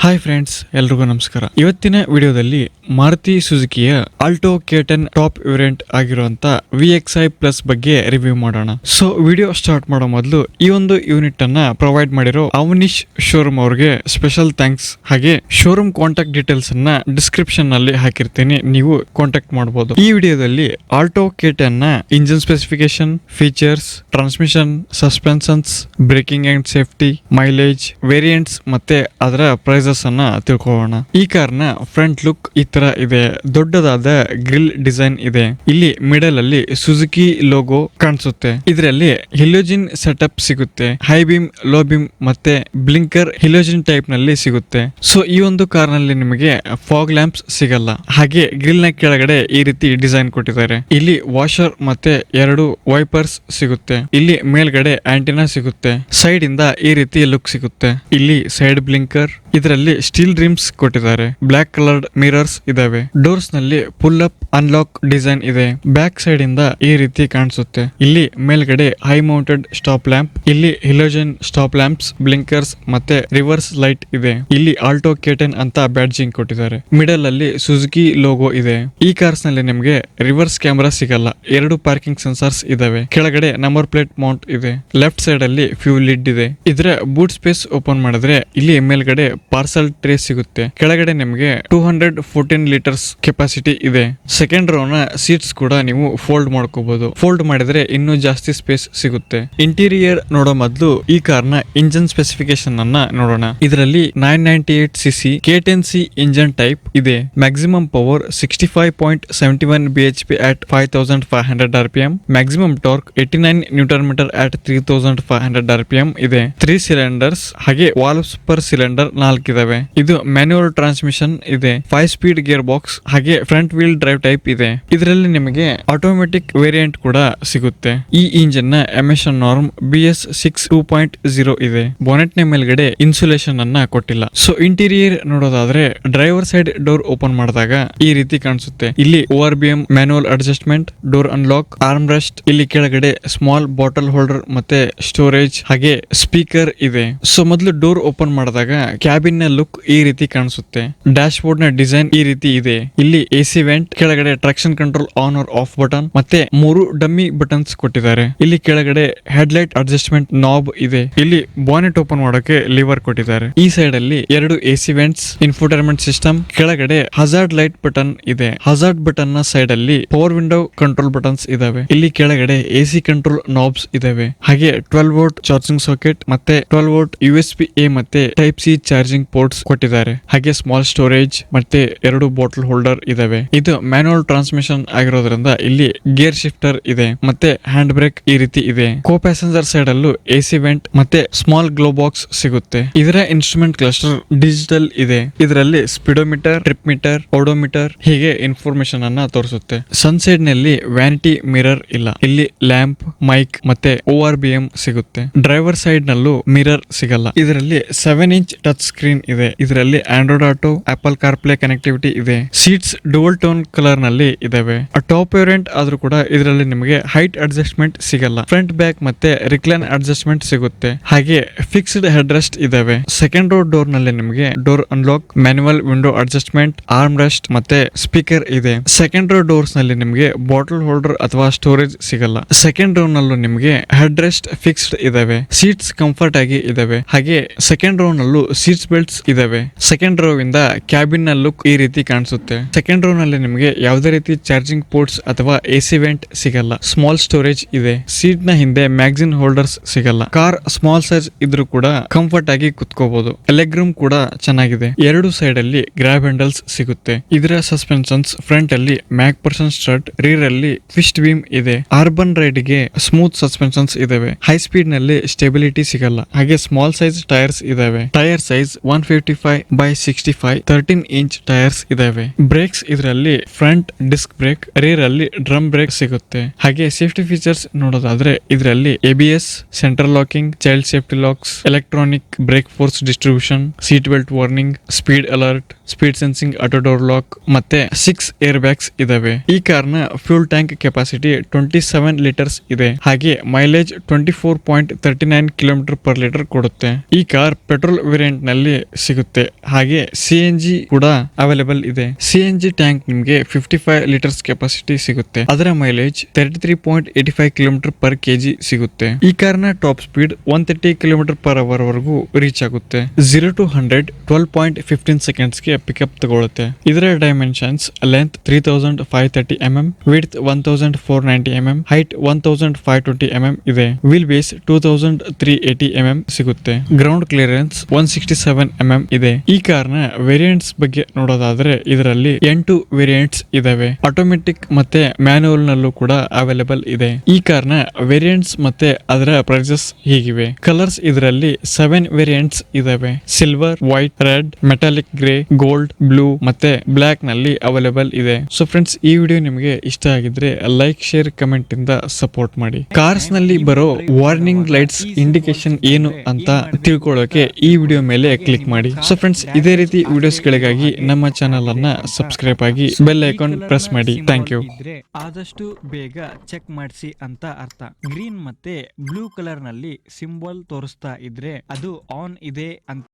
Hi friends, ಎಲ್ರಿಗೂ ನಮಸ್ಕಾರ. ಇವತ್ತಿನ ವಿಡಿಯೋದಲ್ಲಿ ಮಾರುತಿ ಸುಜುಕಿಯ ಆಲ್ಟೋ K10 ಟಾಪ್ ವೇರಿಯಂಟ್ ಆಗಿರುವಂತ VXi ಪ್ಲಸ್ ಬಗ್ಗೆ ರಿವ್ಯೂ ಮಾಡೋಣ. ಸೊ ವಿಡಿಯೋ ಸ್ಟಾರ್ಟ್ ಮಾಡೋ ಮೊದಲು ಈ ಒಂದು ಯೂನಿಟ್ ಅನ್ನ ಪ್ರೊವೈಡ್ ಮಾಡಿರೋ ಅವನಿಶ್ ಶೋರೂಮ್ ಅವ್ರಿಗೆ ಸ್ಪೆಷಲ್ ಥ್ಯಾಂಕ್ಸ್. ಹಾಗೆ ಶೋರೂಮ್ ಕಾಂಟ್ಯಾಕ್ಟ್ ಡೀಟೇಲ್ಸ್ ಅನ್ನ ಡಿಸ್ಕ್ರಿಪ್ಷನ್ ನಲ್ಲಿ ಹಾಕಿರ್ತೀನಿ, ನೀವು ಕಾಂಟ್ಯಾಕ್ಟ್ ಮಾಡಬಹುದು. ಈ ವಿಡಿಯೋದಲ್ಲಿ ಆಲ್ಟೋ K10 ನ engine specification, features, transmission, suspensions, breaking and safety, mileage, variants ಮತ್ತೆ ಅದರ ಪ್ರೈಸಸ್ ಅನ್ನ ತಿಳ್ಕೊಳ್ಳೋಣ. ಈ ಕಾರ್ನ ಫ್ರಂಟ್ ಲುಕ್ ಈ ತರ ಇದೆ. ದೊಡ್ಡದಾದ ಗ್ರಿಲ್ ಡಿಸೈನ್ ಇದೆ. ಇಲ್ಲಿ ಮಿಡಲ್ ಅಲ್ಲಿ ಸುಜುಕಿ ಲೋಗೋ ಕಾಣಿಸುತ್ತೆ. ಇದರಲ್ಲಿ ಹೆಲೋಜಿನ್ ಸೆಟಪ್ ಸಿಗುತ್ತೆ. ಹೈ ಬೀಮ್, ಲೋ ಬೀಮ್ ಮತ್ತೆ ಬ್ಲಿಂಕರ್ ಹೆಲೋಜಿನ್ ಟೈಪ್ ನಲ್ಲಿ ಸಿಗುತ್ತೆ. ಸೊ ಈ ಒಂದು ಕಾರ್ ನಲ್ಲಿ ನಿಮಗೆ ಫಾಗ್ ಲ್ಯಾಂಪ್ಸ್ ಸಿಗಲ್ಲ. ಹಾಗೆ ಗ್ರಿಲ್ ನ ಕೆಳಗಡೆ ಈ ರೀತಿ ಡಿಸೈನ್ ಕೊಟ್ಟಿದ್ದಾರೆ. ಇಲ್ಲಿ ವಾಷರ್ ಮತ್ತೆ 2 ವೈಪರ್ಸ್ ಸಿಗುತ್ತೆ. ಇಲ್ಲಿ ಮೇಲ್ಗಡೆ ಆಂಟಿನಾ ಸಿಗುತ್ತೆ. ಸೈಡ್ ಇಂದ ಈ ರೀತಿ ಲುಕ್ ಸಿಗುತ್ತೆ. ಇಲ್ಲಿ ಸೈಡ್ ಬ್ಲಿಂಕರ್, ಇದರಲ್ಲಿ ಸ್ಟೀಲ್ ಡ್ರೀಮ್ಸ್ ಕೊಟ್ಟಿದ್ದಾರೆ. ಬ್ಲಾಕ್ ಕಲರ್ಡ್ ಮಿರರ್ಸ್ ಇದಾವೆ. ಡೋರ್ಸ್ ನಲ್ಲಿ ಪುಲ್ ಅಪ್ ಅನ್ಲಾಕ್ ಡಿಸೈನ್ ಇದೆ. ಬ್ಯಾಕ್ ಸೈಡ್ ಇಂದ ಈ ರೀತಿ ಕಾಣಿಸುತ್ತೆ. ಇಲ್ಲಿ ಮೇಲ್ಗಡೆ ಹೈ ಮೌಂಟೆಡ್ ಸ್ಟಾಪ್ ಲ್ಯಾಂಪ್, ಇಲ್ಲಿ ಹೆಲೋಜನ್ ಸ್ಟಾಪ್ ಲ್ಯಾಂಪ್ಸ್, ಬ್ಲಿಂಕರ್ಸ್ ಮತ್ತೆ ರಿವರ್ಸ್ ಲೈಟ್ ಇದೆ. ಇಲ್ಲಿ ಆಲ್ಟೋ K10 ಅಂತ ಬ್ಯಾಡ್ಜಿಂಗ್ ಕೊಟ್ಟಿದ್ದಾರೆ. ಮಿಡಲ್ ಅಲ್ಲಿ ಸುಜುಕಿ ಲೋಗೋ ಇದೆ. ಈ ಕಾರ್ಸ್ ನಲ್ಲಿ ನಿಮಗೆ ರಿವರ್ಸ್ ಕ್ಯಾಮೆರಾ ಸಿಗಲ್ಲ. 2 ಪಾರ್ಕಿಂಗ್ ಸೆನ್ಸರ್ಸ್ ಇದಾವೆ. ಕೆಳಗಡೆ ನಂಬರ್ ಪ್ಲೇಟ್ ಮೌಂಟ್ ಇದೆ. ಲೆಫ್ಟ್ ಸೈಡ್ ಅಲ್ಲಿ ಫ್ಯೂಲ್ ಲಿಡ್ ಇದೆ. ಇದರ ಬೂಟ್ ಸ್ಪೇಸ್ ಓಪನ್ ಮಾಡಿದ್ರೆ ಇಲ್ಲಿ ಮೇಲ್ಗಡೆ ಪಾರ್ಸಲ್ ಟ್ರೇ ಸಿಗುತ್ತೆ. ಕೆಳಗಡೆ ನಿಮಗೆ 214 ಲೀಟರ್ಸ್ ಕೆಪಾಸಿಟಿ ಇದೆ. ಸೆಕೆಂಡ್ ರೋ ನ ಸೀಟ್ಸ್ ಕೂಡ ನೀವು ಫೋಲ್ಡ್ ಮಾಡ್ಕೋಬಹುದು. ಫೋಲ್ಡ್ ಮಾಡಿದ್ರೆ ಇನ್ನೂ ಜಾಸ್ತಿ ಸ್ಪೇಸ್ ಸಿಗುತ್ತೆ. ಇಂಟೀರಿಯರ್ ನೋಡೋ ಮೊದಲು ಈ ಕಾರ್ ನ ಇಂಜಿನ್ ಸ್ಪೆಸಿಫಿಕೇಶನ್ ಅನ್ನ ನೋಡೋಣ. ಇದರಲ್ಲಿ 998cc K10C ಇಂಜಿನ್ ಟೈಪ್ ಇದೆ. Maximum power 65.71 bhp at 5500 rpm. Maximum torque 89 newton metre at 3500 rpm ಇದೆ. 3 ಸಿಲಿಂಡರ್ಸ್ ಹಾಗೆ ವಾಲ್ವ್ಸ್ ಪರ್ ಸಿಲಿಂಡರ್ 4 ಇದಾವೆ. ಇದು ಮ್ಯಾನ್ಯುವಲ್ ಟ್ರಾನ್ಸ್ಮಿಷನ್ ಇದೆ. 5 ಸ್ಪೀಡ್ ಗೇರ್ ಬಾಕ್ಸ್ ಹಾಗೆ ಫ್ರಂಟ್ ವೀಲ್ ಡ್ರೈವ್ ಟೈಪ್ ಇದೆ. ಇದರಲ್ಲಿ ನಿಮಗೆ ಆಟೋಮೆಟಿಕ್ ವೇರಿಯಂಟ್ ಕೂಡ ಸಿಗುತ್ತೆ. ಈ ಇಂಜಿನ್ ನ ಎಮಿಷನ್ ನಾರ್ಮ್ BS6 2.0 ಇದೆ. ಬಾನೆಟ್ ನ ಮೇಲ್ಗಡೆ ಇನ್ಸುಲೇಷನ್ ಅನ್ನ ಕೊಟ್ಟಿಲ್ಲ. ಸೊ ಇಂಟೀರಿಯರ್ ನೋಡೋದಾದ್ರೆ ಡ್ರೈವರ್ ಸೈಡ್ ಡೋರ್ ಓಪನ್ ಮಾಡಿದಾಗ ಈ ರೀತಿ ಕಾಣಿಸುತ್ತೆ. ಇಲ್ಲಿ ORBM manual adjustment, door unlock, arm rest, ಇಲ್ಲಿ ಕೆಳಗಡೆ ಸ್ಮಾಲ್ ಬಾಟಲ್ ಹೋಲ್ಡರ್ ಮತ್ತೆ ಸ್ಟೋರೇಜ್ ಹಾಗೆ ಸ್ಪೀಕರ್ ಇದೆ. ಸೊ ಮೊದಲು ಡೋರ್ ಓಪನ್ ಮಾಡಿದಾಗ ಕ್ಯಾಬಿನ್ ನ ಲುಕ್ ಈ ರೀತಿ ಕಾಣಿಸುತ್ತೆ. ಡ್ಯಾಶ್ ಬೋರ್ಡ್ ನ ಡಿಸೈನ್ ಈ ರೀತಿ ಇದೆ. ಇಲ್ಲಿ AC ವೆಂಟ್, ಕೆಳಗಡೆ traction control on or off button ಮತ್ತೆ 3 ಡಮ್ಮಿ ಬಟನ್ಸ್ ಕೊಟ್ಟಿದ್ದಾರೆ. ಇಲ್ಲಿ ಕೆಳಗಡೆ ಹೆಡ್ ಲೈಟ್ ಅಡ್ಜಸ್ಟ್ಮೆಂಟ್ ನಾಬ್ ಇದೆ. ಇಲ್ಲಿ ಬಾನೆಟ್ ಓಪನ್ ಮಾಡೋಕೆ ಲಿವರ್ ಕೊಟ್ಟಿದ್ದಾರೆ. ಈ ಸೈಡ್ ಅಲ್ಲಿ 2 AC ವೆಂಟ್ಸ್, ಇನ್ಫೋಟೈನ್ಮೆಂಟ್ ಸಿಸ್ಟಮ್, ಕೆಳಗಡೆ ಹಜಾರ್ಡ್ ಲೈಟ್ ಬಟನ್ ಇದೆ. ಹಜಾರ್ಡ್ ಬಟನ್ ನ ಸೈಡ್ ಅಲ್ಲಿ ಪವರ್ ವಿಂಡೋ ಕಂಟ್ರೋಲ್ ಬಟನ್ಸ್ ಇದಾವೆ. ಇಲ್ಲಿ ಕೆಳಗಡೆ AC ಕಂಟ್ರೋಲ್ ನಾಬ್ಸ್ ಇದಾವೆ. ಹಾಗೆ 12 ವೋಲ್ಟ್ ಚಾರ್ಜಿಂಗ್ ಸಾಕೆಟ್ ಮತ್ತೆ 12 ವೋಲ್ಟ್ USB-A ಮತ್ತೆ ಟೈಪ್ C ಚಾರ್ಜಿಂಗ್ ಪೋರ್ಟ್ಸ್ ಕೊಟ್ಟಿದ್ದಾರೆ. ಹಾಗೆ ಸ್ಮಾಲ್ ಸ್ಟೋರೇಜ್ ಮತ್ತೆ 2 ಬಾಟಲ್ ಹೋಲ್ಡರ್ ಇದಾವೆ. ಇದು ಮ್ಯಾನ್ಯುವಲ್ ಟ್ರಾನ್ಸ್ಮಿಷನ್ ಆಗಿರೋದ್ರಿಂದ ಇಲ್ಲಿ ಗೇರ್ ಶಿಫ್ಟರ್ ಇದೆ ಮತ್ತೆ ಹ್ಯಾಂಡ್ ಬ್ರೇಕ್ ಈ ರೀತಿ ಇದೆ. ಕೋ ಪ್ಯಾಸೆಂಜರ್ ಸೈಡ್ ಅಲ್ಲೂ AC ವೆಂಟ್ ಮತ್ತೆ ಸ್ಮಾಲ್ ಗ್ಲೋ ಬಾಕ್ಸ್ ಸಿಗುತ್ತೆ. ಇದರ ಇನ್ಸ್ಟ್ರೂಮೆಂಟ್ ಕ್ಲಸ್ಟರ್ ಡಿಜಿಟಲ್ ಇದೆ. ಇದರಲ್ಲಿ ಸ್ಪೀಡೋಮೀಟರ್, ಟ್ರಿಪ್ ಮೀಟರ್, ಓಡೋಮೀಟರ್ ಹೀಗೆ ಇನ್ಫಾರ್ಮೇಶನ್ ಅನ್ನ ತೋರಿಸುತ್ತೆ. ಸನ್ ಸೈಡ್ ನಲ್ಲಿ ವ್ಯಾನಿಟಿ ಮಿರರ್ ಇಲ್ಲ. ಇಲ್ಲಿ ಲ್ಯಾಂಪ್, ಮೈಕ್ ಮತ್ತೆ ORBM ಸಿಗುತ್ತೆ. ಡ್ರೈವರ್ ಸೈಡ್ ನಲ್ಲೂ ಮಿರರ್ ಸಿಗಲ್ಲ. ಇದರಲ್ಲಿ 7 ಇಂಚ್ ಟಚ್ ಸ್ಕ್ರೀನ್ ಇದೆ. ಇದರಲ್ಲಿ Android auto, apple CarPlay connectivity ಇದೆ. ಸೀಟ್ಸ್ ಡುವಲ್ ಟೋನ್ ಕಲರ್ ನಲ್ಲಿ ಇದಾವೆ. ಟಾಪ್ ವೇರಿಯಂಟ್ ಆದ್ರೂ ಕೂಡ ಇದರಲ್ಲಿ ನಿಮಗೆ ಹೈಟ್ ಅಡ್ಜಸ್ಟ್ಮೆಂಟ್ ಸಿಗಲ್ಲ. ಫ್ರಂಟ್ ಬ್ಯಾಕ್ ಮತ್ತೆ ರಿಕ್ಲೈನ್ ಅಡ್ಜಸ್ಟ್ಮೆಂಟ್ ಸಿಗುತ್ತೆ. ಹಾಗೆ ಫಿಕ್ಸ್ಡ್ ಹೆಡ್ ರೆಸ್ಟ್ ಇದಾವೆ. ಸೆಕೆಂಡ್ ರೋ ಡೋರ್ ನಲ್ಲಿ ನಿಮಗೆ door unlock, manual window adjustment, arm rest ಮತ್ತೆ ಸ್ಪೀಕರ್ ಇದೆ. ಸೆಕೆಂಡ್ ರೋ ಡೋರ್ಸ್ ನಲ್ಲಿ ನಿಮಗೆ ಬಾಟಲ್ ಹೋಲ್ಡರ್ ಅಥವಾ ಸ್ಟೋರೇಜ್ ಸಿಗಲ್ಲ. ಸೆಕೆಂಡ್ ರೋ ನಲ್ಲೂ ನಿಮಗೆ ಹೆಡ್ ರೆಸ್ಟ್ ಫಿಕ್ಸ್ಡ್ ಇದಾವೆ. ಸೀಟ್ಸ್ ಕಂಫರ್ಟ್ ಆಗಿ ಇದಾವೆ. ಹಾಗೆ ಸೆಕೆಂಡ್ ರೋ ನಲ್ಲೂ ಸೀಟ್ಸ್ ಬೆಲ್ಟ್ಸ್ ಇದಾವೆ. ಸೆಕೆಂಡ್ ರೋ ಇಂದ ಕ್ಯಾಬಿನ್ ನ ಲುಕ್ ಈ ರೀತಿ ಕಾಣಿಸುತ್ತೆ. ಸೆಕೆಂಡ್ ರೋ ನಲ್ಲಿ ನಿಮಗೆ ಯಾವುದೇ ರೀತಿ ಚಾರ್ಜಿಂಗ್ ಪೋರ್ಟ್ಸ್ ಅಥವಾ AC ವೆಂಟ್ ಸಿಗಲ್ಲ. ಸ್ಮಾಲ್ ಸ್ಟೋರೇಜ್ ಇದೆ. ಸೀಟ್ ನ ಹಿಂದೆ ಮ್ಯಾಗಜಿನ್ ಹೋಲ್ಡರ್ಸ್ ಸಿಗಲ್ಲ. ಕಾರ್ ಸ್ಮಾಲ್ ಸೈಜ್ ಇದ್ರೂ ಕೂಡ ಕಂಫರ್ಟ್ ಆಗಿ ಕುತ್ಕೋಬಹುದು. ಲೆಗ್ ರೂಮ್ ಕೂಡ ಚೆನ್ನಾಗಿದೆ. 2 ಸೈಡ್ ಅಲ್ಲಿ ಗ್ರಾಬ್ ಹ್ಯಾಂಡಲ್ಸ್ ಸಿಗುತ್ತೆ. ಇದರ ಸಸ್ಪೆನ್ಷನ್ಸ್ ಫ್ರಂಟ್ ಅಲ್ಲಿ ಮ್ಯಾಕ್ ಪರ್ಸನ್ ಸ್ಟ್ರಟ್, ರೀರ್ ಅಲ್ಲಿ ಫಿಸ್ಟ್ ಬೀಮ್ ಇದೆ. ಅರ್ಬನ್ ರೈಡ್ ಗೆ ಸ್ಮೂತ್ ಸಸ್ಪೆನ್ಷನ್ಸ್ ಇದಾವೆ. ಹೈ ಸ್ಪೀಡ್ ನಲ್ಲಿ ಸ್ಟೆಬಿಲಿಟಿ ಸಿಗಲ್ಲ. ಹಾಗೆ ಸ್ಮಾಲ್ ಸೈಜ್ ಟೈರ್ಸ್ ಇದಾವೆ. ಟೈರ್ ಸೈಜ್ 155/65 13 ಇಂಚ್ ಟೈರ್ಸ್ ಇದಾವೆ. ಬ್ರೇಕ್ಸ್ ಇದರಲ್ಲಿ ಫ್ರಂಟ್ ಡಿಸ್ಕ್ ಬ್ರೇಕ್, ರೇರ್ ಅಲ್ಲಿ ಡ್ರಮ್ ಬ್ರೇಕ್ ಸಿಗುತ್ತೆ. ಹಾಗೆ ಸೇಫ್ಟಿ ಫೀಚರ್ಸ್ ನೋಡೋದಾದ್ರೆ ಇದರಲ್ಲಿ ABS, central locking, child safety locks, electronic brake force distribution, seat belt warning, speed alert, speed sensing auto door lock ಮತ್ತೆ 6 air bags ಇದಾವೆ. ಈ ಕಾರ್ನ ಫ್ಯೂಲ್ ಟ್ಯಾಂಕ್ ಕೆಪಾಸಿಟಿ 27 ಲೀಟರ್ಸ್ ಇದೆ. ಹಾಗೆ ಮೈಲೇಜ್ 24.39 km/L ಕೊಡುತ್ತೆ. ಈ ಕಾರ್ ಪೆಟ್ರೋಲ್ ವೇರಿಯಂಟ್ ನಲ್ಲಿ ನಲ್ಲಿ ಸಿಗುತ್ತೆ. ಹಾಗೆ CNG ಕೂಡ ಅವೈಲೇಬಲ್ ಇದೆ. CNG ಟ್ಯಾಂಕ್ ನಿಮ್ಗೆ 55 ಲೀಟರ್ಸ್ ಕೆಪಾಸಿಟಿ ಸಿಗುತ್ತೆ. ಅದರ ಮೈಲೇಜ್ 33.85 ಕಿಲೋಮೀಟರ್ ಪರ್ ಕೆಜಿ ಸಿಗುತ್ತೆ. ಈ ಕಾರ್ನ top speed 130 kilometre per hour ವರೆಗೂ ರೀಚ್ ಆಗುತ್ತೆ. 0 to 100 12.15 ಸೆಕೆಂಡ್ಸ್ ಗೆ ಪಿಕಪ್ ತಗೊಳುತ್ತೆ. ಇದರ dimensions length 3530 mm, width 1490 mm, height 1520 mm ಇದೆ. ವೀಲ್ ಬೇಸ್ 2380 mm ಸಿಗುತ್ತೆ. ಗ್ರೌಂಡ್ ಕ್ಲಿಯರೆನ್ಸ್ 167 mm ಇದೆ. ಈ ಕಾರ್ನ ವೇರಿಯಂಟ್ಸ್ ಬಗ್ಗೆ ನೋಡೋದಾದ್ರೆ ಇದರಲ್ಲಿ 8 ವೇರಿಯಂಟ್ಸ್ ಇದಾವೆ. ಆಟೋಮೆಟಿಕ್ ಮತ್ತೆ ಮ್ಯಾನುವಲ್ ನಲ್ಲೂ ಕೂಡ ಅವೈಲೇಬಲ್ ಇದೆ. ಈ ಕಾರ್ನ ವೇರಿಯಂಟ್ಸ್ ಮತ್ತೆ ಅದರ ಪ್ರೈಸಸ್ ಹೀಗಿವೆ. ಕಲರ್ಸ್ ಇದರಲ್ಲಿ 7 ವೇರಿಯಂಟ್ಸ್ ಇದಾವೆ. Silver, white, red, metallic grey, gold, blue ಮತ್ತೆ ಬ್ಲಾಕ್ ನಲ್ಲಿ ಅವೈಲೇಬಲ್ ಇದೆ. ಸೊ ಫ್ರೆಂಡ್ಸ್, ಈ ವಿಡಿಯೋ ನಿಮಗೆ ಇಷ್ಟ ಆಗಿದ್ರೆ ಲೈಕ್, ಶೇರ್, ಕಮೆಂಟ್ ಇಂದ ಸಪೋರ್ಟ್ ಮಾಡಿ. ಕಾರ್ಸ್ ನಲ್ಲಿ ಬರೋ ವಾರ್ನಿಂಗ್ ಲೈಟ್ಸ್ ಇಂಡಿಕೇಶನ್ ಏನು ಅಂತ ತಿಳ್ಕೊಳ್ಳೋಕೆ ಈ ವಿಡಿಯೋ ಮೇಲೆ ಕ್ಲಿಕ್ ಮಾಡಿ. ಸೊ ಫ್ರೆಂಡ್ಸ್, ಇದೇ ರೀತಿ ವಿಡಿಯೋಸ್ ಗಳಿಗಾಗಿ ನಮ್ಮ ಚಾನೆಲ್ ಅನ್ನ ಸಬ್ಸ್ಕ್ರೈಬ್ ಆಗಿ ಬೆಲ್ ಐಕಾನ್ ಪ್ರೆಸ್ ಮಾಡಿ. Thank you. ಆದಷ್ಟು ಬೇಗ ಚೆಕ್ ಮಾಡಿಸಿ ಅಂತ ಅರ್ಥ. ಗ್ರೀನ್ ಮತ್ತೆ ಬ್ಲೂ ಕಲರ್ ನಲ್ಲಿ ಸಿಂಬಲ್ ತೋರಿಸ್ತಾ ಇದ್ರೆ ಅದು ಆನ್ ಇದೆ ಅಂತ